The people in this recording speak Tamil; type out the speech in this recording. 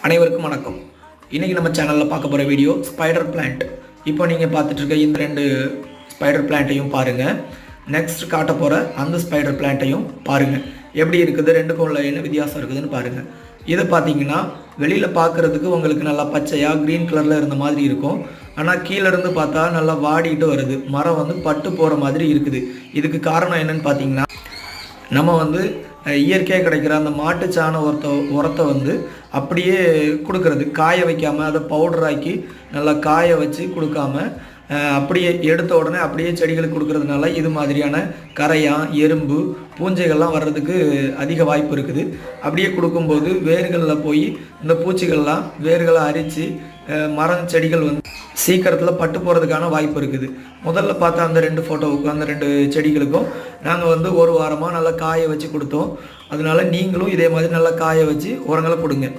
அனைவருக்கும் வணக்கம். இன்றைக்கி நம்ம சேனலில் பார்க்க போகிற வீடியோ ஸ்பைடர் பிளான்ட். இப்போ நீங்கள் பார்த்துட்டு இருக்க இந்த 2 ஸ்பைடர் பிளான்ட்டையும் பாருங்கள். நெக்ஸ்ட் காட்ட போகிற அந்த ஸ்பைடர் பிளான்ட்டையும் பாருங்கள். எப்படி இருக்குது, ரெண்டுக்கும் உள்ள என்ன வித்தியாசம் இருக்குதுன்னு பாருங்கள். இதை பார்த்தீங்கன்னா வெளியில் பார்க்குறதுக்கு உங்களுக்கு நல்லா பச்சையாக க்ரீன் கலரில் இருந்த மாதிரி இருக்கும். ஆனால் கீழேருந்து பார்த்தா நல்லா வாடிட்டு வருது. மரம் பட்டு போகிற மாதிரி இருக்குது. இதுக்கு காரணம் என்னன்னு பார்த்தீங்கன்னா, நம்ம இயற்கையாக கிடைக்கிற அந்த மாட்டுச்சாண உரத்தை அப்படியே கொடுக்கறது, காய வைக்காமல் அதை பவுடராக்கி நல்லா காய வச்சு கொடுக்காம அப்படியே எடுத்த உடனே அப்படியே செடிகளுக்கு கொடுக்கறதுனால இது மாதிரியான கரையான், எறும்பு, பூஞ்சைகள்லாம் வர்றதுக்கு அதிக வாய்ப்பு இருக்குது. அப்படியே கொடுக்கும்போது வேர்களில் போய் இந்த பூச்சிகள்லாம் வேர்களை அரித்து மரம் செடிகள் சீக்கிரத்தில் பட்டு போகிறதுக்கான வாய்ப்பு இருக்குது. முதல்ல பார்த்தா அந்த 2 ஃபோட்டோவுக்கும் அந்த 2 செடிகளுக்கும் நாங்கள் 1 வாரமாக நல்லா காய வச்சு கொடுத்தோம். அதனால நீங்களும் இதே மாதிரி நல்லா காய வச்சு உரங்களை கொடுங்க.